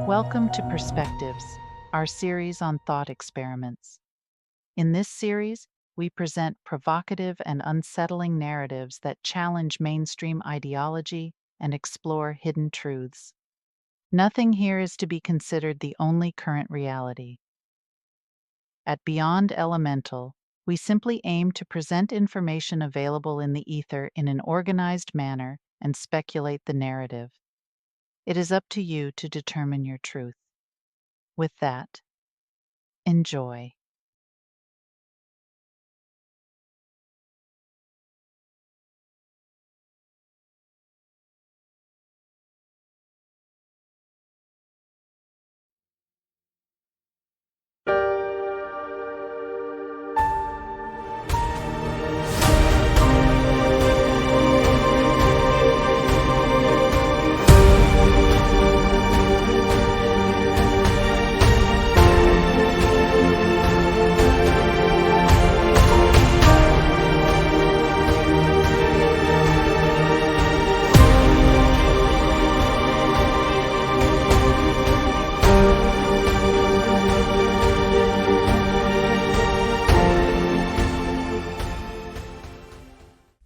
Welcome to Perspectives, our series on thought experiments. In this series, we present provocative and unsettling narratives that challenge mainstream ideology and explore hidden truths. Nothing here is to be considered the only current reality. At Beyond Elemental, we simply aim to present information available in the ether in an organized manner and speculate the narrative. It is up to you to determine your truth. With that, enjoy.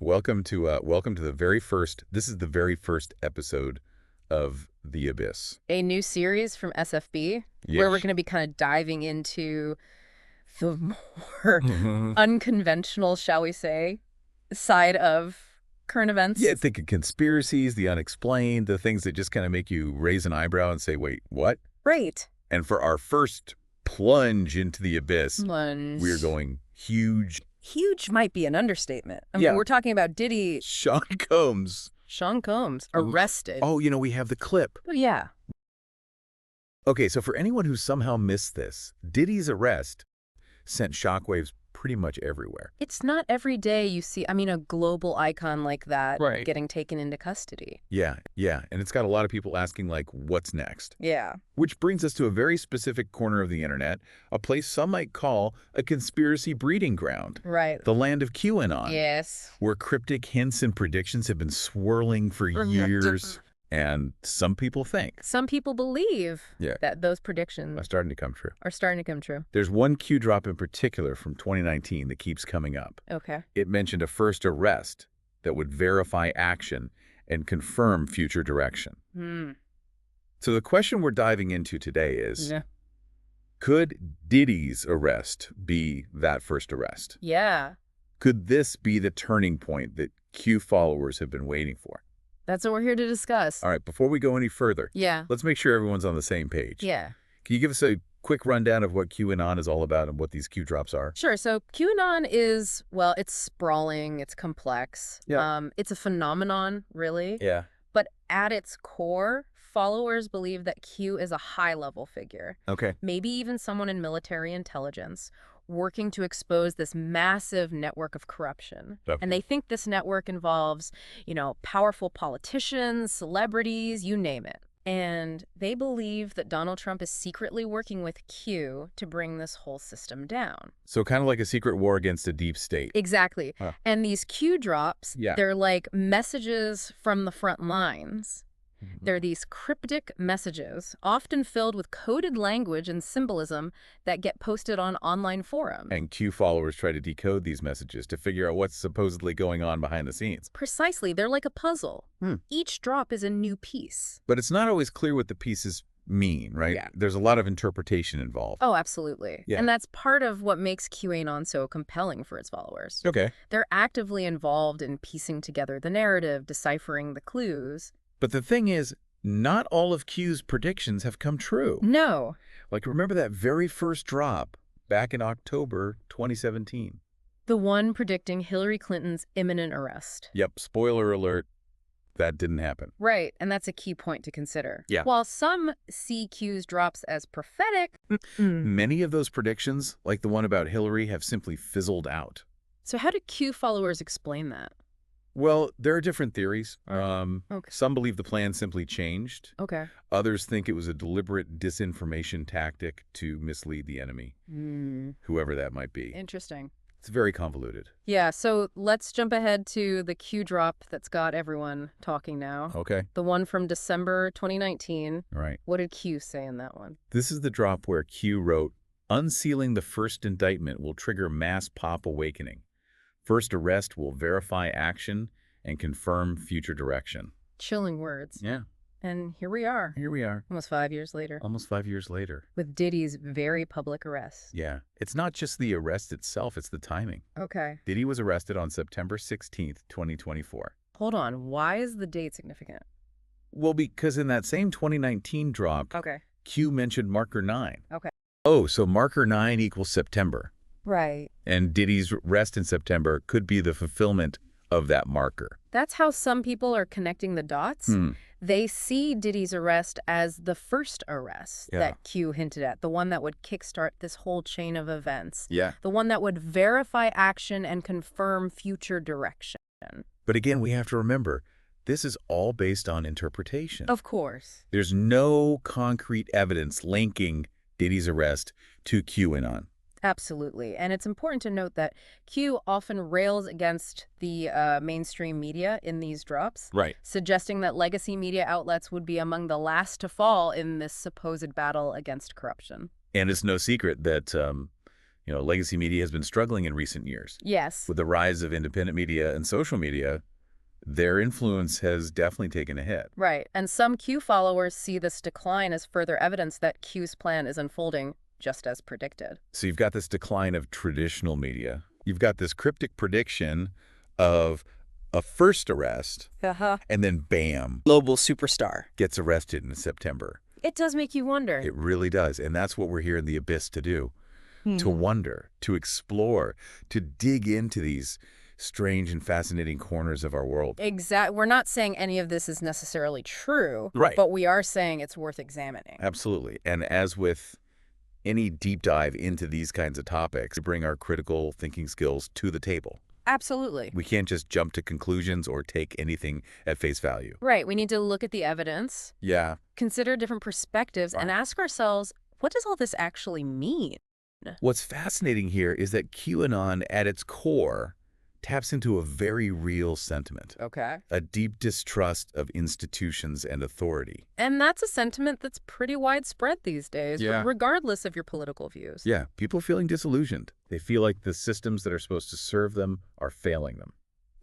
Welcome to the very first. This is the very first episode of The Abyss. A new series from SFB where we're going to be kind of diving into the more unconventional, shall we say, side of current events. Yeah, think of conspiracies, the unexplained, the things that just kind of make you raise an eyebrow and say, wait, what? Right. And for our first plunge into the abyss, we're going huge. Huge might be an understatement. I mean, we're talking about Diddy. Sean Combs. Arrested. Oh, we have the clip. Oh, yeah. Okay, so for anyone who somehow missed this, Diddy's arrest sent shockwaves pretty much everywhere. It's not every day you see, a global icon like that getting taken into custody. Yeah. And it's got a lot of people asking, like, what's next? Yeah. Which brings us to a very specific corner of the internet, a place some might call a conspiracy breeding ground. Right. The land of QAnon. Yes. Where cryptic hints and predictions have been swirling for years. And some people think. Some people believe that those predictions are starting to come true. There's one Q drop in particular from 2019 that keeps coming up. Okay. It mentioned a first arrest that would verify action and confirm future direction. So the question we're diving into today is, could Diddy's arrest be that first arrest? Yeah. Could this be the turning point that Q followers have been waiting for? That's what we're here to discuss. All right, before we go any further, Yeah. let's make sure everyone's on the same page. Yeah. Can you give us a quick rundown of what QAnon is all about and what these Q drops are? Sure. So QAnon is, well, it's sprawling, it's complex. Yeah. It's a phenomenon, really. Yeah. But at its core, followers believe that Q is a high-level figure. Okay. Maybe even someone in military intelligence working to expose this massive network of corruption. Okay. And they think this network involves, powerful politicians, celebrities, you name it. And they believe that Donald Trump is secretly working with Q to bring this whole system down. So kind of like a secret war against a deep state. Exactly. Huh. And these Q drops, they're like messages from the front lines. They're these cryptic messages, often filled with coded language and symbolism that get posted on online forums. And Q followers try to decode these messages to figure out what's supposedly going on behind the scenes. Precisely. They're like a puzzle. Each drop is a new piece. But it's not always clear what the pieces mean, right? Yeah. There's a lot of interpretation involved. Oh, absolutely. Yeah. And that's part of what makes QAnon so compelling for its followers. Okay. They're actively involved in piecing together the narrative, deciphering the clues. But the thing is, not all of Q's predictions have come true. No. Like, remember that very first drop back in October 2017? The one predicting Hillary Clinton's imminent arrest. Yep, spoiler alert, that didn't happen. Right, and that's a key point to consider. Yeah. While some see Q's drops as prophetic, many of those predictions, like the one about Hillary, have simply fizzled out. So how do Q followers explain that? Well, there are different theories. Okay. Some believe the plan simply changed. Okay. Others think it was a deliberate disinformation tactic to mislead the enemy, whoever that might be. Interesting. It's very convoluted. Yeah, so let's jump ahead to the Q drop that's got everyone talking now. Okay. The one from December 2019. Right. What did Q say in that one? This is the drop where Q wrote, "Unsealing the first indictment will trigger mass pop awakening. First arrest will verify action and confirm future direction." Chilling words. Yeah. And here we are. Here we are. Almost 5 years later. Almost 5 years later. With Diddy's very public arrest. Yeah. It's not just the arrest itself, it's the timing. Okay. Diddy was arrested on September 16th, 2024. Hold on. Why is the date significant? Well, because in that same 2019 drop, Okay. Q mentioned marker 9. Okay. Oh, so marker 9 equals September. Right. And Diddy's arrest in September could be the fulfillment of that marker. That's how some people are connecting the dots. They see Diddy's arrest as the first arrest that Q hinted at, the one that would kickstart this whole chain of events. Yeah. The one that would verify action and confirm future direction. But again, we have to remember, this is all based on interpretation. Of course. There's no concrete evidence linking Diddy's arrest to QAnon. Absolutely. And it's important to note that Q often rails against the mainstream media in these drops, Right. suggesting that legacy media outlets would be among the last to fall in this supposed battle against corruption. And it's no secret that, legacy media has been struggling in recent years. Yes. With the rise of independent media and social media, their influence has definitely taken a hit. Right. And some Q followers see this decline as further evidence that Q's plan is unfolding just as predicted. So you've got this decline of traditional media. You've got this cryptic prediction of a first arrest, and then bam, global superstar gets arrested in September. It does make you wonder. It really does. And that's what we're here in the Abyss to do, to wonder, to explore, to dig into these strange and fascinating corners of our world. Exactly. We're not saying any of this is necessarily true, Right. But we are saying it's worth examining. Absolutely. And as with any deep dive into these kinds of topics, to bring our critical thinking skills to the table. Absolutely. We can't just jump to conclusions or take anything at face value. Right. We need to look at the evidence, Yeah. consider different perspectives, and ask ourselves, what does all this actually mean? What's fascinating here is that QAnon, at its core, taps into a very real sentiment. Okay. A deep distrust of institutions and authority. And that's a sentiment that's pretty widespread these days, Yeah. regardless of your political views. Yeah, people feeling disillusioned. They feel like the systems that are supposed to serve them are failing them.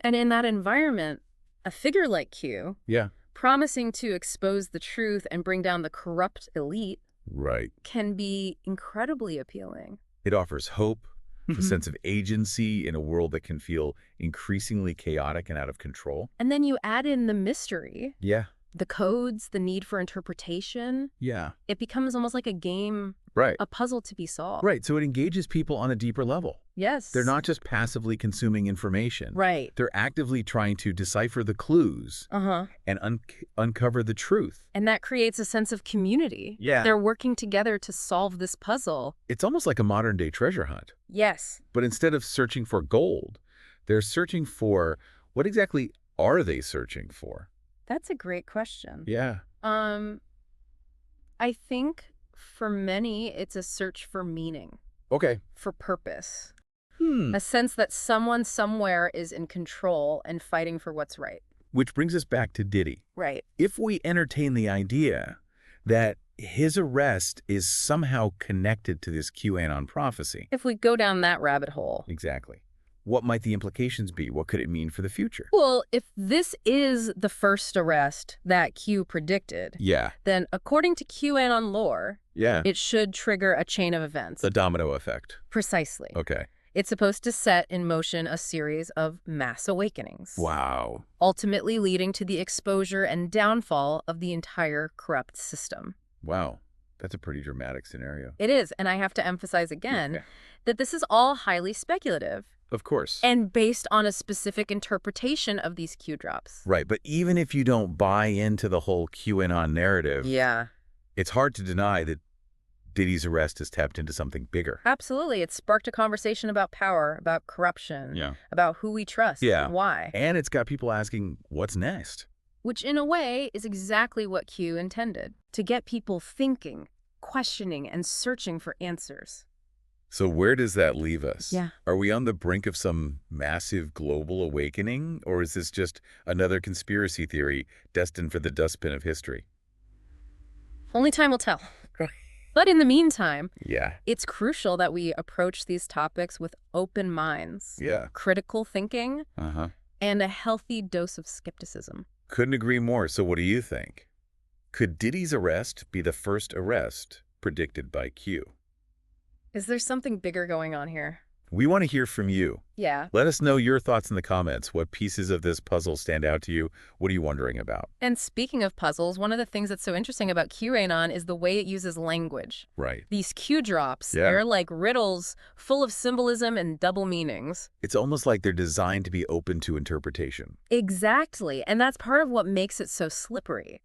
And in that environment, a figure like Q, Yeah. promising to expose the truth and bring down the corrupt elite, Right. can be incredibly appealing. It offers hope, a sense of agency in a world that can feel increasingly chaotic and out of control. And then you add in the mystery, Yeah. the codes, the need for interpretation. Yeah. It becomes almost like a game, Right. a puzzle to be solved. Right. So it engages people on a deeper level. Yes. They're not just passively consuming information. Right. They're actively trying to decipher the clues and uncover the truth. And that creates a sense of community. Yeah. They're working together to solve this puzzle. It's almost like a modern-day treasure hunt. Yes. But instead of searching for gold, they're searching for what exactly are they searching for? That's a great question. Yeah. I think for many, it's a search for meaning, Okay. for purpose. A sense that someone somewhere is in control and fighting for what's right. Which brings us back to Diddy. Right. If we entertain the idea that his arrest is somehow connected to this QAnon prophecy. If we go down that rabbit hole. Exactly. What might the implications be? What could it mean for the future? Well, if this is the first arrest that Q predicted, Yeah. then according to QAnon lore, Yeah. it should trigger a chain of events. The domino effect. Precisely. Okay. It's supposed to set in motion a series of mass awakenings. Wow. Ultimately leading to the exposure and downfall of the entire corrupt system. Wow. That's a pretty dramatic scenario. It is, and I have to emphasize again that this is all highly speculative. Of course. And based on a specific interpretation of these Q drops. Right, but even if you don't buy into the whole QAnon narrative, Yeah. it's hard to deny that Diddy's arrest has tapped into something bigger. Absolutely. It sparked a conversation about power, about corruption, about who we trust and why. And it's got people asking, what's next? Which in a way is exactly what Q intended, to get people thinking, questioning, and searching for answers. So where does that leave us? Yeah. Are we on the brink of some massive global awakening, or is this just another conspiracy theory destined for the dustbin of history? Only time will tell. But in the meantime, Yeah. it's crucial that we approach these topics with open minds, Yeah. critical thinking, Uh-huh. and a healthy dose of skepticism. Couldn't agree more. So what do you think? Could Diddy's arrest be the first arrest predicted by Q? Is there something bigger going on here? We want to hear from you. Yeah. Let us know your thoughts in the comments. What pieces of this puzzle stand out to you? What are you wondering about? And speaking of puzzles, one of the things that's so interesting about QAnon is the way it uses language. Right. These Q drops, Yeah. they're like riddles full of symbolism and double meanings. It's almost like they're designed to be open to interpretation. Exactly. And that's part of what makes it so slippery.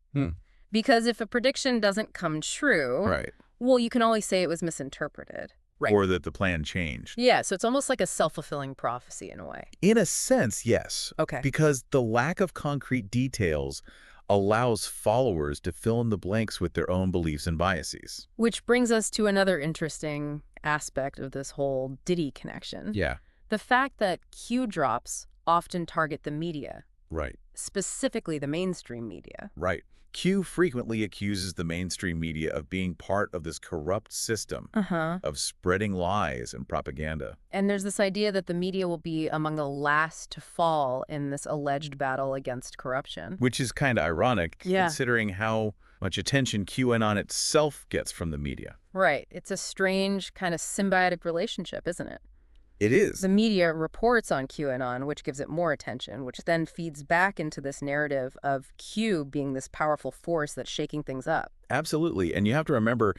Because if a prediction doesn't come true, Right. well, you can always say it was misinterpreted. Right. Or that the plan changed. Yeah, so it's almost like a self-fulfilling prophecy in a way. In a sense, yes. Okay. Because the lack of concrete details allows followers to fill in the blanks with their own beliefs and biases. Which brings us to another interesting aspect of this whole Diddy connection. Yeah. The fact that Q drops often target the media, Right. specifically the mainstream media. Right. Q frequently accuses the mainstream media of being part of this corrupt system of spreading lies and propaganda. And there's this idea that the media will be among the last to fall in this alleged battle against corruption. Which is kind of ironic, Yeah. considering how much attention QAnon itself gets from the media. Right. It's a strange kind of symbiotic relationship, isn't it? It is. The media reports on QAnon, which gives it more attention, which then feeds back into this narrative of Q being this powerful force that's shaking things up. Absolutely. And you have to remember,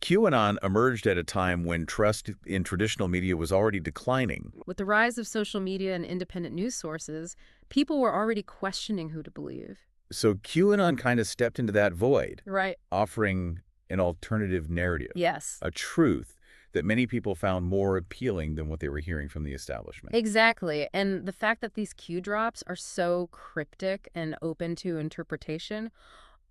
QAnon emerged at a time when trust in traditional media was already declining. With the rise of social media and independent news sources, people were already questioning who to believe. So QAnon kind of stepped into that void, Right. offering an alternative narrative, Yes. a truth that many people found more appealing than what they were hearing from the establishment. Exactly. And the fact that these Q drops are so cryptic and open to interpretation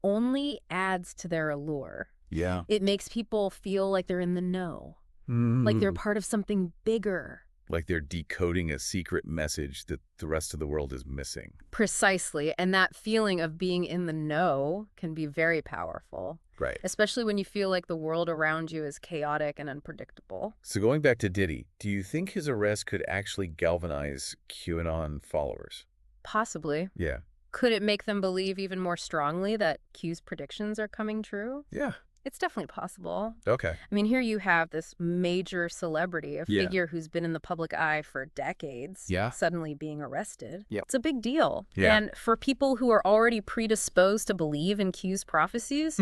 only adds to their allure. Yeah. It makes people feel like they're in the know, like they're part of something bigger. Like they're decoding a secret message that the rest of the world is missing. Precisely. And that feeling of being in the know can be very powerful. Right. Especially when you feel like the world around you is chaotic and unpredictable. So going back to Diddy, do you think his arrest could actually galvanize QAnon followers? Possibly. Yeah. Could it make them believe even more strongly that Q's predictions are coming true? Yeah. It's definitely possible. Okay. I mean, here you have this major celebrity, a Yeah. figure who's been in the public eye for decades, Yeah. suddenly being arrested. Yep. It's a big deal. Yeah. And for people who are already predisposed to believe in Q's prophecies,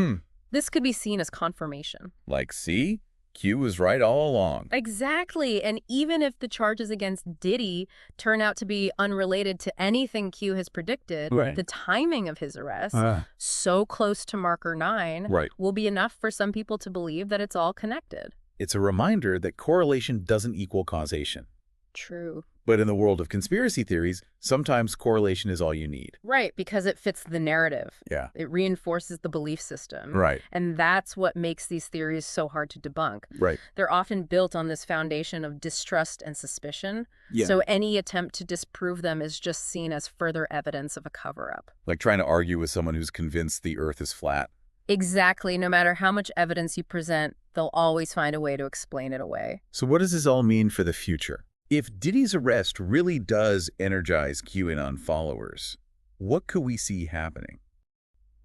this could be seen as confirmation. Like, see? Q was right all along. Exactly. And even if the charges against Diddy turn out to be unrelated to anything Q has predicted, Right. the timing of his arrest, so close to marker 9, Right. will be enough for some people to believe that it's all connected. It's a reminder that correlation doesn't equal causation. True. But in the world of conspiracy theories, sometimes correlation is all you need. Right, because it fits the narrative. Yeah. It reinforces the belief system. Right. And that's what makes these theories so hard to debunk. Right. They're often built on this foundation of distrust and suspicion. Yeah. So any attempt to disprove them is just seen as further evidence of a cover-up. Like trying to argue with someone who's convinced the earth is flat. Exactly. No matter how much evidence you present, they'll always find a way to explain it away. So what does this all mean for the future? If Diddy's arrest really does energize QAnon followers, what could we see happening?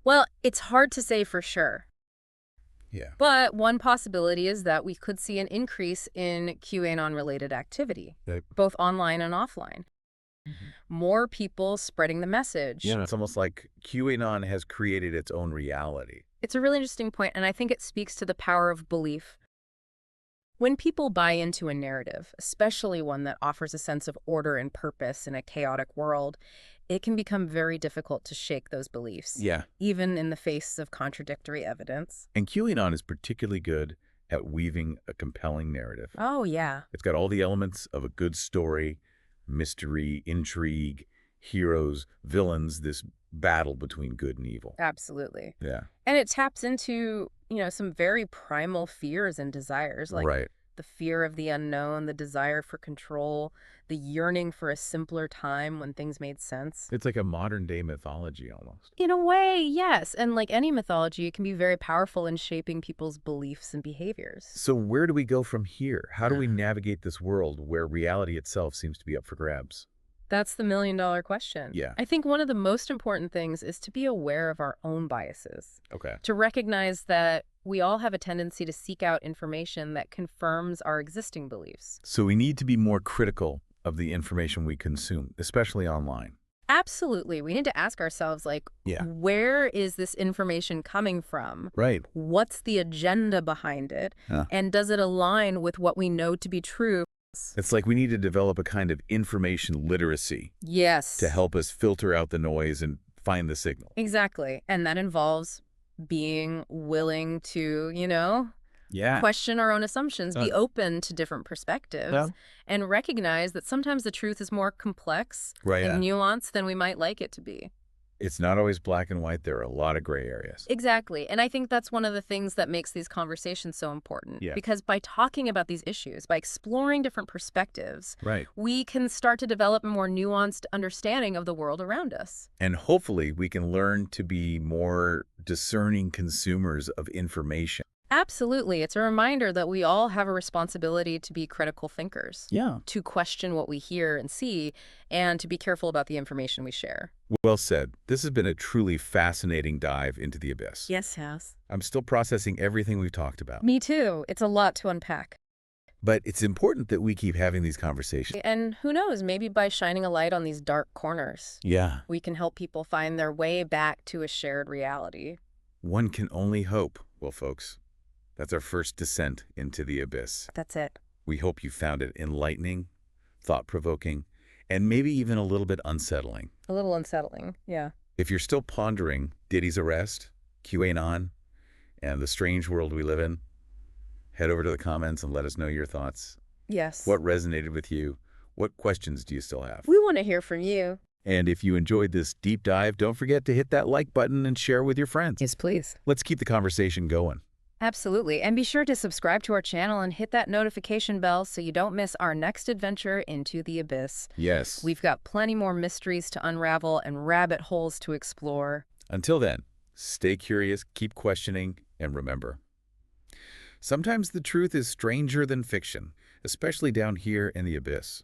Well, it's hard to say for sure. Yeah. But one possibility is that we could see an increase in QAnon-related activity, both online and offline. More people spreading the message. Yeah, it's almost like QAnon has created its own reality. It's a really interesting point, and I think it speaks to the power of belief. When people buy into a narrative, especially one that offers a sense of order and purpose in a chaotic world, it can become very difficult to shake those beliefs. Yeah. Even in the face of contradictory evidence. And QAnon is particularly good at weaving a compelling narrative. Oh, yeah. It's got all the elements of a good story, mystery, intrigue, heroes, villains, this battle between good and evil. Absolutely. Yeah. And it taps into, some very primal fears and desires, like Right. the fear of the unknown, the desire for control, the yearning for a simpler time when things made sense. It's like a modern-day mythology almost. In a way, yes. And like any mythology, it can be very powerful in shaping people's beliefs and behaviors. So where do we go from here? How do we navigate this world where reality itself seems to be up for grabs? That's the million-dollar question. Yeah. I think one of the most important things is to be aware of our own biases. Okay. To recognize that we all have a tendency to seek out information that confirms our existing beliefs. So we need to be more critical of the information we consume, especially online. Absolutely. We need to ask ourselves, like, where is this information coming from? Right. What's the agenda behind it? And does it align with what we know to be true? It's like we need to develop a kind of information literacy. Yes. To help us filter out the noise and find the signal. Exactly. And that involves being willing to, question our own assumptions, be open to different perspectives, and recognize that sometimes the truth is more complex and nuanced than we might like it to be. It's not always black and white. There are a lot of gray areas. Exactly. And I think that's one of the things that makes these conversations so important. Because by talking about these issues, by exploring different perspectives, we can start to develop a more nuanced understanding of the world around us. And hopefully we can learn to be more discerning consumers of information. Absolutely. It's a reminder that we all have a responsibility to be critical thinkers. To question what we hear and see, and to be careful about the information we share. Well said. This has been a truly fascinating dive into the abyss. Yes, House. I'm still processing everything we've talked about. Me too. It's a lot to unpack. But it's important that we keep having these conversations. And who knows, maybe by shining a light on these dark corners, we can help people find their way back to a shared reality. One can only hope. Well, folks, that's our first descent into the abyss. That's it. We hope you found it enlightening, thought-provoking, and maybe even a little bit unsettling. A little unsettling, yeah. If you're still pondering Diddy's arrest, QAnon, and the strange world we live in, head over to the comments and let us know your thoughts. Yes. What resonated with you? What questions do you still have? We want to hear from you. And if you enjoyed this deep dive, don't forget to hit that like button and share with your friends. Yes, please. Let's keep the conversation going. Absolutely. And be sure to subscribe to our channel and hit that notification bell so you don't miss our next adventure into the abyss. Yes. We've got plenty more mysteries to unravel and rabbit holes to explore. Until then, stay curious, keep questioning, and remember, sometimes the truth is stranger than fiction, especially down here in the abyss.